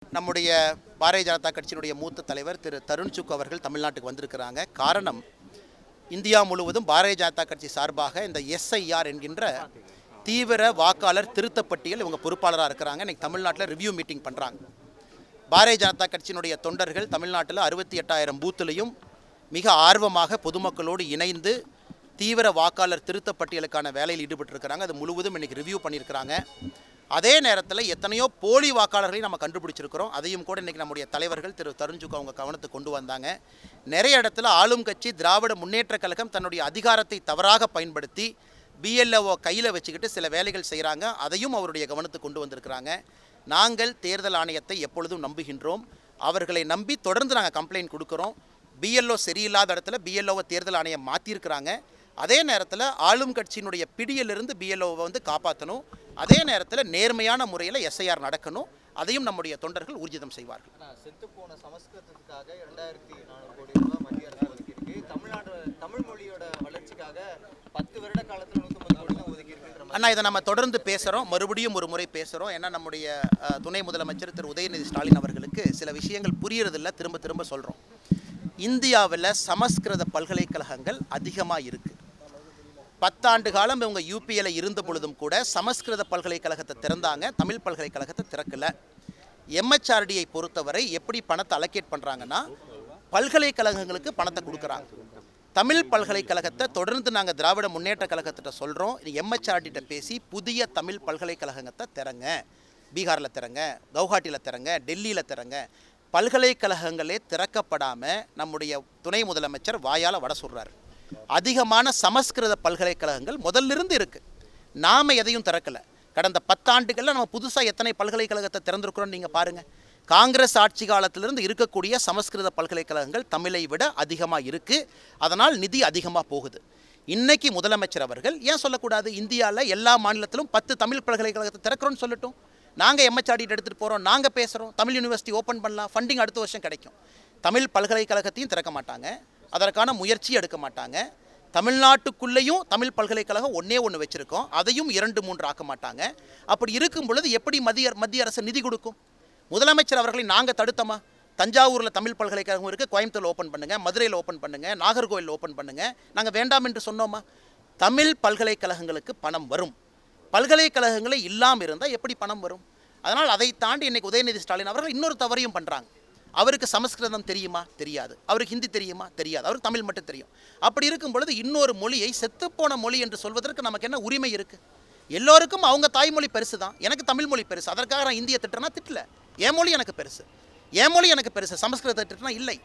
நம்முடைய பாரதிய ஜனதா கட்சியினுடைய மூத்த தலைவர் திரு தருண் சுக் அவர்கள் தமிழ்நாட்டுக்கு வந்திருக்கிறாங்க. காரணம், இந்தியா முழுவதும் பாரதிய ஜனதா கட்சி சார்பாக இந்த எஸ்ஐஆர் என்கின்ற தீவிர வாக்காளர் திருத்தப்பட்டியல் இவங்க பொறுப்பாளராக இருக்கிறாங்க. இன்றைக்கி தமிழ்நாட்டில் ரிவ்யூ மீட்டிங் பண்ணுறாங்க. பாரதிய ஜனதா கட்சியினுடைய தொண்டர்கள் தமிழ்நாட்டில் 68,000 பூத்துலையும் மிக ஆர்வமாக பொதுமக்களோடு இணைந்து தீவிர வாக்காளர் திருத்தப்பட்டியலுக்கான வேலையில் ஈடுபட்டிருக்கிறாங்க. அது முழுவதும் இன்றைக்கி ரிவ்யூ பண்ணியிருக்கிறாங்க. அதே நேரத்தில் எத்தனையோ போலி வாக்காளர்களையும் நம்ம கண்டுபிடிச்சிருக்கிறோம். அதையும் கூட இன்றைக்கி நம்முடைய தலைவர்கள் திரு தருண் சுக் அவங்க கவனத்துக்கு கொண்டு வந்தாங்க. நிறைய இடத்துல ஆளும் கட்சி திராவிட முன்னேற்ற கழகம் தன்னுடைய அதிகாரத்தை தவறாக பயன்படுத்தி பிஎல்ஓ கையில் வச்சுக்கிட்டு சில வேலைகள் செய்கிறாங்க. அதையும் அவருடைய கவனத்துக்கு கொண்டு வந்திருக்கிறாங்க. நாங்கள் தேர்தல் ஆணையத்தை எப்பொழுதும் நம்புகின்றோம். அவர்களை நம்பி தொடர்ந்து நாங்கள் கம்ப்ளைண்ட் கொடுக்குறோம். பிஎல்ஓ சரியில்லாத இடத்துல பிஎல்ஓவை தேர்தல் ஆணையம் மாற்றிருக்கிறாங்க. அதே நேரத்தில் ஆளும் கட்சியினுடைய பிடியிலிருந்து பிஎல்ஓவை காப்பாற்றணும். அதே நேரத்தில் நேர்மையான முறையில் எஸ்ஐஆர் நடக்கணும். அதையும் நம்முடைய தொண்டர்கள் ஊர்ஜிதம் செய்வார்கள். செத்துப்போன சமஸ்கிருதத்துக்காக 2400 கோடி ரூபாய் மத்திய அரசு ஒதுக்கியிருக்கு. தமிழ் மொழியோட வளர்ச்சிக்காக 10 வருட காலத்தில் 150 கோடி தான் ஒதுக்கியிருக்கு. அண்ணா, இதை நம்ம தொடர்ந்து பேசுகிறோம், மறுபடியும் ஒரு முறை பேசுகிறோம். ஏன்னா நம்முடைய துணை முதலமைச்சர் திரு உதயநிதி ஸ்டாலின் அவர்களுக்கு சில விஷயங்கள் புரியறதில்லை, திரும்ப திரும்ப சொல்கிறோம். இந்தியாவில் சமஸ்கிருத பல்கலைக்கழகங்கள் அதிகமாக இருக்குது. 10 ஆண்டு காலம் இவங்க யூபியில் இருந்த பொழுதும் கூட சமஸ்கிருத பல்கலைக்கழகத்தை திறந்தாங்க, தமிழ் பல்கலைக்கழகத்தை திறக்கலை. எம்ஹெச்ஆர்டியை பொறுத்தவரை எப்படி பணத்தை அலோகேட் பண்ணுறாங்கன்னா, பல்கலைக்கழகங்களுக்கு பணத்தை கொடுக்குறாங்க. தமிழ் பல்கலைக்கழகத்தை தொடர்ந்து நாங்கள் திராவிட முன்னேற்ற கழகத்திட்ட சொல்கிறோம், எம்ஹெச்ஆர்டிகிட்ட பேசி புதிய தமிழ் பல்கலைக்கழகத்தை திறங்க. பீகாரில் திறங்க, கவுஹாட்டியில் திறங்க, டெல்லியில் திறங்க. பல்கலைக்கழகங்களே திறக்கப்படாமல் நம்முடைய துணை முதலமைச்சர் வாயால் வட சொல்கிறார். அதிகமான சமஸ்கிருத பல்கலைக்கழகங்கள் முதல்லிருந்து இருக்குது. நாம் எதையும் திறக்கலை. கடந்த 10 ஆண்டுகளில் நம்ம புதுசாக எத்தனை பல்கலைக்கழகத்தை திறந்திருக்கிறோன்னு நீங்கள் பாருங்கள். காங்கிரஸ் ஆட்சி காலத்திலிருந்து இருக்கக்கூடிய சமஸ்கிருத பல்கலைக்கழகங்கள் தமிழை விட அதிகமாக இருக்குது. அதனால் நிதி அதிகமாக போகுது. இன்றைக்கி முதலமைச்சர் அவர்கள் ஏன் சொல்லக்கூடாது, இந்தியாவில் எல்லா மாநிலத்திலும் 10 தமிழ் பல்கலைக்கழகத்தை திறக்கிறோன்னு சொல்லட்டும். நாங்கள் எம்ஹெச்ஆர்டிகிட்ட எடுத்துகிட்டு போகிறோம், நாங்கள் பேசுகிறோம், தமிழ் யூனிவர்சிட்டி ஓப்பன் பண்ணலாம், ஃபண்டிங் அடுத்த வருஷம் கிடைக்கும். தமிழ் பல்கலைக்கழகத்தையும் திறக்க மாட்டாங்க, அதற்கான முயற்சி எடுக்க மாட்டாங்க. தமிழ்நாட்டுக்குள்ளேயும் தமிழ் பல்கலைக்கழகம் ஒன்று வச்சுருக்கோம், அதையும் 2-3 ஆக்க மாட்டாங்க. அப்படி இருக்கும் பொழுது எப்படி மத்திய அரசு நிதி கொடுக்கும்? முதலமைச்சர் அவர்களை நாங்கள் தடுத்தோமா? தஞ்சாவூரில் தமிழ் பல்கலைக்கழகம் இருக்குது, கோயம்புத்தூரில் ஓப்பன் பண்ணுங்கள், மதுரையில் ஓப்பன் பண்ணுங்கள், நாகர்கோவில் ஓப்பன் பண்ணுங்கள். நாங்கள் வேண்டாம் என்று சொன்னோமா? தமிழ் பல்கலைக்கழகங்களுக்கு பணம் வரும். பல்கலைக்கழகங்களே இல்லாமல் இருந்தால் எப்படி பணம் வரும்? அதனால் அதை தாண்டி இன்றைக்கி உதயநிதி ஸ்டாலின் அவர்கள் இன்னொரு தவறையும் பண்ணுறாங்க. அவருக்கு சமஸ்கிருதம் தெரியுமா? தெரியாது. அவருக்கு ஹிந்தி தெரியுமா? தெரியாது. அவருக்கு தமிழ் மட்டும் தெரியும். அப்படி இருக்கும் பொழுது இன்னொரு மொழியை செத்துப்போன மொழி என்று சொல்வதற்கு நமக்கு என்ன உரிமை இருக்குது? எல்லோருக்கும் அவங்க தாய்மொழி பெருசு தான். எனக்கு தமிழ் மொழி பெருசு, அதற்காக நான் இந்தியை திட்டுறேன்னா திட்டல. என் மொழி எனக்கு பெருசு, என் மொழி எனக்கு பெருசு, சமஸ்கிருதத்தை திட்டுனா இல்லை.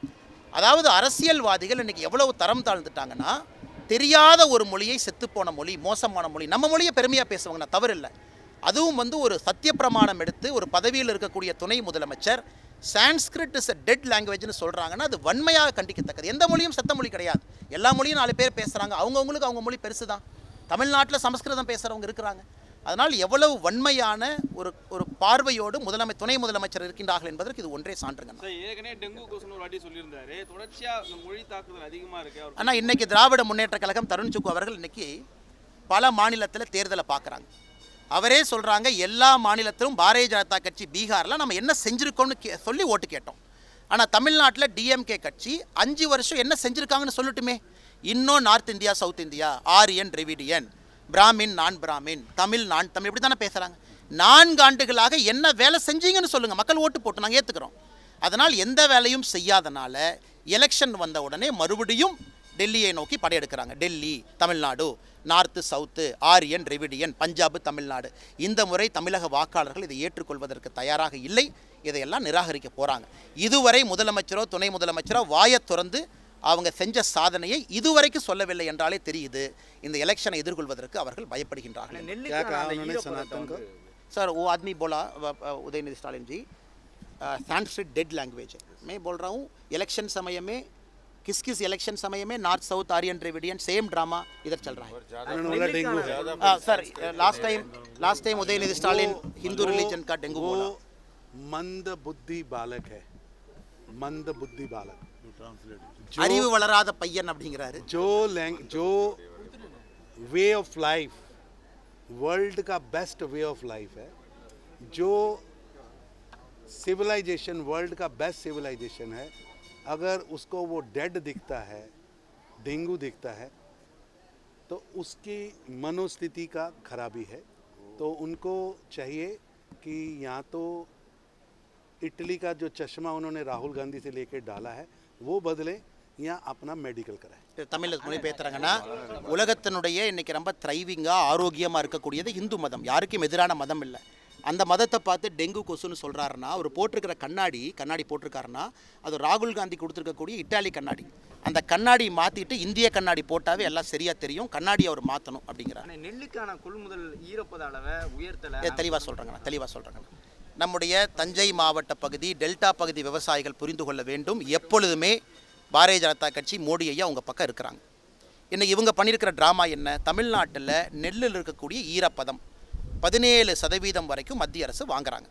அதாவது அரசியல்வாதிகள் இன்றைக்கி எவ்வளவு தரம் தாழ்ந்துட்டாங்கன்னா, தெரியாத ஒரு மொழியை செத்துப்போன மொழி, மோசமான மொழி, நம்ம மொழியை பெருமையாக பேசுவாங்க, நான் தவறு இல்லை. அதுவும் ஒரு சத்திய பிரமாணம் எடுத்து ஒரு பதவியில் இருக்கக்கூடிய துணை முதலமைச்சர் சான்ஸ்கிரிட் இஸ் அ டெட் லாங்குவேஜ்னு சொல்கிறாங்கன்னா அது வன்மையாக கண்டிக்கத்தக்கது. எந்த மொழியும் செத்த மொழி கிடையாது. எல்லா மொழியும் 4 பேர் பேசுகிறாங்க. அவங்கவுங்களுக்கு அவங்க மொழி பெருசு தான். தமிழ்நாட்டில் சமஸ்கிருதம் பேசுகிறவங்க இருக்கிறாங்க. அதனால் எவ்வளவு வன்மையான ஒரு பார்வையோடு துணை முதலமைச்சர் இருக்கின்றார்கள் என்பதற்கு இது ஒன்றே சான்றுங்க. ஆனால் இன்றைக்கி திராவிட முன்னேற்ற கழகம் தருண் சுக் அவர்கள் இன்றைக்கி பல மாநிலத்தில் தேர்தலை பார்க்குறாங்க. அவரே சொல்கிறாங்க, எல்லா மாநிலத்திலும் பாரதிய ஜனதா கட்சி பீகாரில் நம்ம என்ன செஞ்சுருக்கோம்னு சொல்லி ஓட்டு கேட்டோம். ஆனால் தமிழ்நாட்டில் டிஎம்கே கட்சி 5 வருஷம் என்ன செஞ்சுருக்காங்கன்னு சொல்லட்டுமே. இன்னும் north India, south India, Aryan, Dravidian, Brahmin, நான் பிராமின், தமிழ், நான் தமிழ், இப்படி தானே பேசுகிறாங்க. 4 ஆண்டுகளாக என்ன வேலை செஞ்சீங்கன்னு சொல்லுங்கள். மக்கள் ஓட்டு போட்டு நாங்கள் ஏற்றுக்கிறோம். அதனால் எந்த வேலையும் செய்யாதனால எலெக்ஷன் வந்த உடனே மறுபடியும் டெல்லியை நோக்கி படையெடுக்கிறாங்க. Delhi, Tamil Nadu, north, south, Aryan, Dravidian, Punjab, Tamil Nadu. இந்த முறை தமிழக வாக்காளர்கள் இதை ஏற்றுக்கொள்வதற்கு தயாராக இல்லை. இதையெல்லாம் நிராகரிக்க போகிறாங்க. இதுவரை முதலமைச்சரோ துணை முதலமைச்சரோ வாயை திறந்து அவங்க செஞ்ச சாதனையை இதுவரைக்கும் சொல்லவில்லை என்றாலே தெரியுது இந்த எலெக்ஷனை எதிர்கொள்வதற்கு அவர்கள் பயப்படுகின்றார்கள். சார் वो आदमी बोला उदयनिधि स्टालिन जी, संस्कृत डेड लैंग्वेज है. मैं बोल रहा हूँ इलेक्शन समय में किस इलेक्शन समय में north south Aryan Dravidian same drama इधर चल रहा है. Sir last time Udhayanidhi Stalin Hindu religion का डेंगू बोला. मंद बुद्धि बालक है, मंद बुद्धि बालक, அறிவு வளராத பையன் அப்படிங்கிறாரு. जो वे ऑफ लाइफ वर्ल्ड का बेस्ट वे ऑफ लाइफ है, जो सिविलाइजेशन वर्ल्ड का बेस्ट सिविलाइजेशन है, अगर उसको वो डेड दिखता है, डेंगू दिखता है, तो उसकी मनोस्थिति का खराबी है। तो उनको चाहिए कि यहाँ तो इटली का जो चश्मा उन्होंने राहुल गांधी से लेकर डाला है वो बदले या अपना मेडिकल कराए। தமிழில் மொழிபெயர்த்துறாங்கன்னா உலகத்தினுடைய இன்னைக்கு ரொம்ப த்ரைவிங்காக ஆரோக்கியமாக இருக்கக்கூடியது இந்து மதம், யாருக்கும் எதிரான மதம் இல்லை. அந்த மதத்தை பார்த்து டெங்கு கொசுன்னு சொல்கிறாருன்னா அவர் போட்டிருக்கிற கண்ணாடி போட்டிருக்காருன்னா அது ராகுல் காந்தி கொடுத்துருக்கக்கூடிய இட்டாலி கண்ணாடி. அந்த கண்ணாடி மாற்றிட்டு இந்திய கண்ணாடி போட்டாவே எல்லாம் சரியாக தெரியும். கண்ணாடி அவர் மாற்றணும் அப்படிங்கிறார். நெல்லுக்கான கொள்முதல் ஈரப்பத அளவை உயர்த்தலை தெளிவாக சொல்கிறாங்க. நம்முடைய தஞ்சை மாவட்ட பகுதி டெல்டா பகுதி விவசாயிகள் புரிந்து கொள்ள வேண்டும். எப்பொழுதுமே பாரதிய ஜனதா கட்சி மோடி ஐயா அவங்க பக்கம் இருக்கிறாங்க. இன்னைக்கு இவங்க பண்ணியிருக்கிற ட்ராமா என்ன? தமிழ்நாட்டில் நெல்லில் இருக்கக்கூடிய ஈரப்பதம் 17% வரைக்கும் மத்திய அரசு வாங்குறாங்க.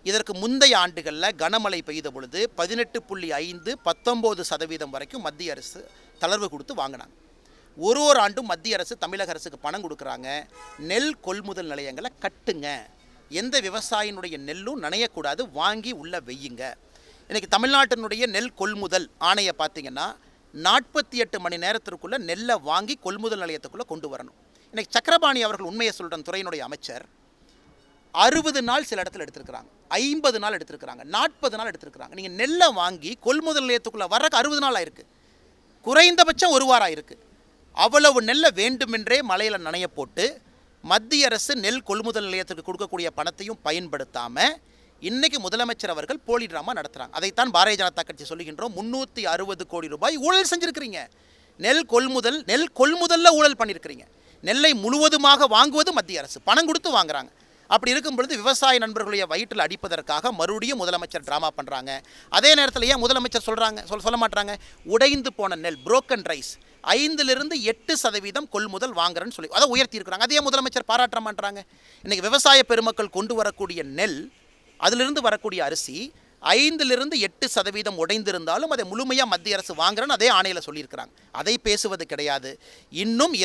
இதற்கு முந்தைய ஆண்டுகளில் கனமழை பெய்த பொழுது 18.5 19% வரைக்கும் மத்திய அரசு தளர்வு கொடுத்து வாங்கினாங்க. ஒரு ஆண்டும் மத்திய அரசு தமிழக அரசுக்கு பணம் கொடுக்குறாங்க. நெல் கொள்முதல் நிலையங்களை கட்டுங்க, எந்த விவசாயினுடைய நெல்லும் நனையக்கூடாது, வாங்கி உள்ள வெய்யுங்க. இன்றைக்கி தமிழ்நாட்டினுடைய நெல் கொள்முதல் ஆணையை பார்த்தீங்கன்னா 48 மணி நேரத்திற்குள்ளே நெல்லை வாங்கி கொள்முதல் நிலையத்துக்குள்ளே கொண்டு வரணும். இன்றைக்கி சக்கரபாணி அவர்கள் உண்மையை சொல்கிற துறையினுடைய அமைச்சர் 60 நாள் சில இடத்துல எடுத்திருக்கிறாங்க, 50 நாள் எடுத்திருக்கிறாங்க, 40 நாள் எடுத்திருக்கிறாங்க. நீங்கள் நெல்லை வாங்கி கொள்முதல் நிலையத்துக்குள்ளே வர்றக்கு 60 நாள் ஆயிருக்கு, குறைந்தபட்சம் 1 வாரம் ஆயிருக்கு. அவ்வளவு நெல்லை வேண்டுமென்றே மலையில் நனைய போட்டு மத்திய அரசு நெல் கொள்முதல் நிலையத்துக்கு கொடுக்கக்கூடிய பணத்தையும் பயன்படுத்தாமல் இன்றைக்கி முதலமைச்சர் அவர்கள் போலி ட்ராமா நடத்துகிறாங்க. அதைத்தான் பாரதிய ஜனதா கட்சி சொல்லுகின்றோம். 360 கோடி ரூபாய் ஊழல் செஞ்சுருக்கிறீங்க. நெல் கொள்முதலில் ஊழல் பண்ணியிருக்கிறீங்க. நெல்லை முழுவதுமாக வாங்குவது மத்திய அரசு, பணம் கொடுத்து வாங்குறாங்க. அப்படி இருக்கும் பொழுது விவசாய நண்பர்களுடைய வயிற்றில் அடிப்பதற்காக மறுபடியும் முதலமைச்சர் ட்ராமா பண்ணுறாங்க. அதே நேரத்தில் ஏன் முதலமைச்சர் சொல்ல மாட்டாங்க? உடைந்து போன நெல் புரோக்கன் ரைஸ் 5-8% கொள்முதல் வாங்குறேன்னு சொல்லி அதை உயர்த்தியிருக்கிறாங்க. அதே முதலமைச்சர் பாராட்ட மாட்டாங்க. இன்றைக்கி விவசாய பெருமக்கள் கொண்டு வரக்கூடிய நெல், அதிலிருந்து வரக்கூடிய அரிசி 5-8% உடைந்திருந்தாலும் அதை முழுமையாக மத்திய அரசு வாங்குறேன்னு அதே ஆணையில் சொல்லியிருக்கிறாங்க. அதை பேசுவது கிடையாது. இன்னும்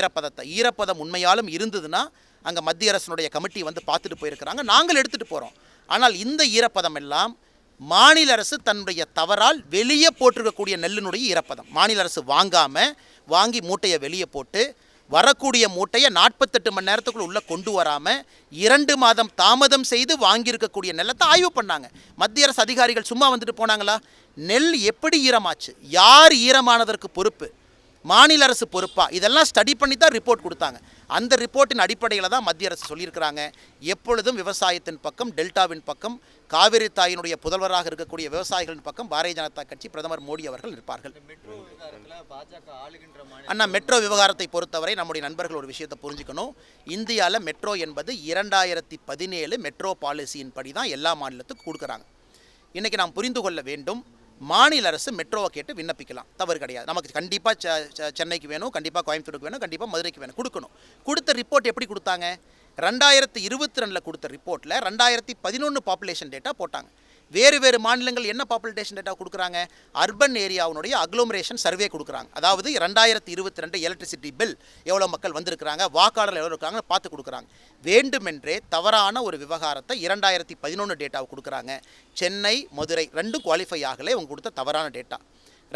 ஈரப்பதம் உண்மையாலும் இருந்ததுன்னா அங்கே மத்திய அரசினுடைய கமிட்டி வந்து பார்த்துட்டு போயிருக்கிறாங்க, நாங்கள் எடுத்துகிட்டு போகிறோம். ஆனால் இந்த ஈரப்பதம் எல்லாம் மாநில அரசு தன்னுடைய தவறால் வெளியே போட்டிருக்கக்கூடிய நெல்லினுடைய ஈரப்பதம். மாநில அரசு வாங்கி மூட்டையை வெளியே போட்டு வரக்கூடிய மூட்டையை 48 மணி நேரத்துக்குள்ள உள்ளே கொண்டு வராமல் 2 மாதம் தாமதம் செய்து வாங்கியிருக்கக்கூடிய நெல்லத்தை ஆய்வு பண்ணாங்க. மத்திய அரசு அதிகாரிகள் சும்மா வந்துட்டு போனாங்களா? நெல் எப்படி ஈரமாச்சு, யார் ஈரமானதற்கு பொறுப்பு, மாநில அரசு பொறுப்பா, இதெல்லாம் ஸ்டடி பண்ணி தான் ரிப்போர்ட் கொடுத்தாங்க. அந்த ரிப்போர்ட்டின் அடிப்படையில் தான் மத்திய அரசு சொல்லியிருக்கிறாங்க. எப்பொழுதும் விவசாயத்தின் பக்கம், டெல்டாவின் பக்கம், காவிரி தாயினுடைய புதல்வராக இருக்கக்கூடிய விவசாயிகளின் பக்கம் பாரதிய ஜனதா கட்சி, பிரதமர் மோடி அவர்கள் இருப்பார்கள். அண்ணா, மெட்ரோ விவகாரத்தை பொறுத்தவரை நம்முடைய நண்பர்கள் ஒரு விஷயத்தை புரிஞ்சுக்கணும். இந்தியாவில் மெட்ரோ என்பது 2017 மெட்ரோ பாலிசியின் படி தான் எல்லா மாநிலத்துக்கும் கொடுக்குறாங்க. இன்றைக்கி நாம் புரிந்து கொள்ள வேண்டும், மாநில அரசு மெட்ரோவை கேட்டு விண்ணப்பிக்கலாம், தவறு கிடையாது. நமக்கு கண்டிப்பாக சென்னைக்கு வேணும், கண்டிப்பாக கோயம்புத்தூருக்கு வேணும், கண்டிப்பாக மதுரைக்கு வேணும், கொடுக்கணும். கொடுத்த ரிப்போர்ட் எப்படி கொடுத்தாங்க? 2022 கொடுத்த ரிப்போர்ட்டில் 2011 பாப்புலேஷன் டேட்டா போட்டாங்க. வேறு மாநிலங்கள் என்ன பாப்புலேஷன் டேட்டா கொடுக்குறாங்க? அர்பன் ஏரியாவுடைய அக்ளோமரேஷன் சர்வே கொடுக்குறாங்க. அதாவது 2022 எலக்ட்ரிசிட்டி பில் எவ்வளோ மக்கள் வந்திருக்கிறாங்க, வாக்காளர்கள் எவ்வளோ இருக்காங்க பார்த்து கொடுக்குறாங்க. வேண்டுமென்றே தவறான ஒரு விவகாரத்தை 2011 டேட்டாவை கொடுக்குறாங்க. சென்னை, மதுரை ரெண்டும் குவாலிஃபை ஆகலை, அவங்க கொடுத்த தவறான டேட்டா.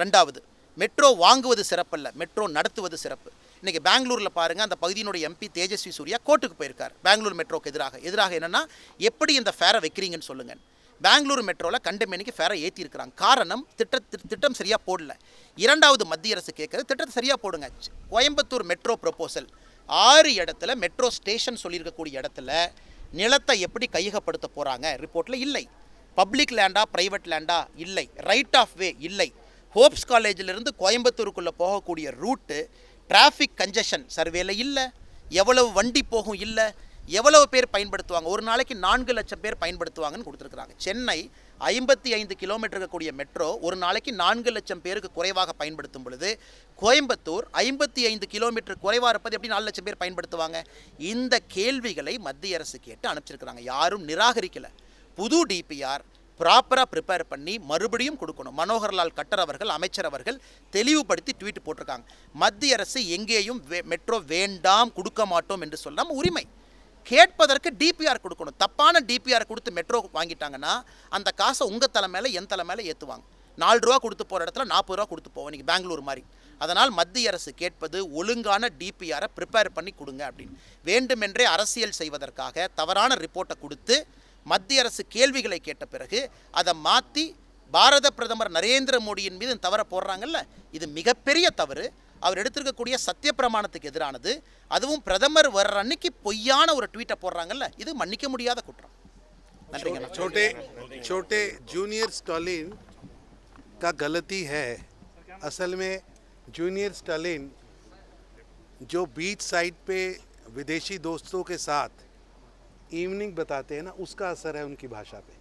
ரெண்டாவது, மெட்ரோ வாங்குவது சிறப்பல்ல, மெட்ரோ நடத்துவது சிறப்பு. இன்றைக்கி பெங்களூரில் பாருங்கள், அந்த பகுதியினுடைய எம்பி தேஜஸ்வி சூர்யா கோர்ட்டுக்கு போயிருக்கார் பெங்களூர் மெட்ரோக்கு எதிராக என்னென்னா எப்படி இந்த ஃபேரை வைக்கிறீங்கன்னு சொல்லுங்கள். பெங்களூர் மெட்ரோவில் கண்டமேனிக்கு ஃபேரை ஏற்றிருக்கிறாங்க. காரணம், திட்டம் சரியாக போடல. இரண்டாவது, மத்திய அரசு கேட்குறது திட்டத்தை சரியாக போடுங்க. கோயம்புத்தூர் மெட்ரோ ப்ரொபோசல் 6 இடத்துல மெட்ரோ ஸ்டேஷன் சொல்லியிருக்கக்கூடிய இடத்துல நிலத்தை எப்படி கையகப்படுத்த போகிறாங்க ரிப்போர்ட்டில் இல்லை. பப்ளிக் லேண்டா ப்ரைவேட் லேண்டா இல்லை. ரைட் ஆஃப் வே இல்லை. ஹோப்ஸ் காலேஜிலிருந்து கோயம்புத்தூருக்குள்ளே போகக்கூடிய ரூட்டு டிராஃபிக் கன்ஜெஷன் சர்வேல இல்லை. எவ்வளவு வண்டி போகும் இல்லை. எவ்வளவு பேர் பயன்படுத்துவாங்க, ஒரு நாளைக்கு 4 லட்சம் பேர் பயன்படுத்துவாங்கன்னு கொடுத்துருக்குறாங்க. சென்னை 55 கிலோமீட்டர் இருக்கக்கூடிய மெட்ரோ ஒரு நாளைக்கு 4 லட்சம் பேருக்கு குறைவாக பயன்படுத்தும் பொழுது கோயம்புத்தூர் 55 கிலோமீட்டர் குறைவாக இருப்பது எப்படி 4 லட்சம் பேர் பயன்படுத்துவாங்க? இந்த கேள்விகளை மத்திய அரசு கேட்டு அனுப்பிச்சிருக்கிறாங்க. யாரும் நிராகரிக்கலை. புது டிபிஆர் ப்ராப்பராக ப்ரிப்பேர் பண்ணி மறுபடியும் கொடுக்கணும். மனோகர்லால் கட்டர் அவர்கள், அமைச்சர் அவர்கள் தெளிவுபடுத்தி ட்வீட் போட்டிருக்காங்க. மத்திய அரசு எங்கேயும் மெட்ரோ வேண்டாம், கொடுக்க மாட்டோம் என்று சொல்லாமல் உரிமை. கேட்பதற்கு டிபிஆர் கொடுக்கணும். தப்பான டிபிஆர் கொடுத்து மெட்ரோ வாங்கிட்டாங்கன்னா அந்த காசை உங்கள் தலை மேலே என் தலை மேலே ஏற்றுவாங்க. 4 ரூபா கொடுத்து போகிற இடத்துல 40 ரூபா கொடுத்து போவோம், இன்றைக்கி பெங்களூர் மாதிரி. அதனால் மத்திய அரசு கேட்பது ஒழுங்கான டிபிஆரை ப்ரிப்பேர் பண்ணி கொடுங்க அப்படின்னு. வேண்டுமென்றே அரசியல் செய்வதற்காக தவறான ரிப்போர்ட்டை கொடுத்து மத்திய அரசு கேள்விகளை கேட்ட பிறகு அதை மாற்றி பாரத பிரதமர் நரேந்திர மோடியின் மீது தவற போடுறாங்கல்ல, இது மிகப்பெரிய தவறு. அவர் எடுத்திருக்கக்கூடிய சத்திய பிரமாணத்துக்கு எதிரானது. அதுவும் பிரதமர் வர்ற அன்னைக்கு பொய்யான ஒரு ட்வீட்டை போடுறாங்கல்ல, இது மன்னிக்க முடியாத குற்றம். நன்றிங்க. छोटे छोटे जूनियर स्टालिन का गलती है. असल में जूनियर स्टालिन जो बीच साइड पे विदेशी दोस्तों के साथ इवनिंग बताते हैं ना, उसका असर है उनकी भाषा पे.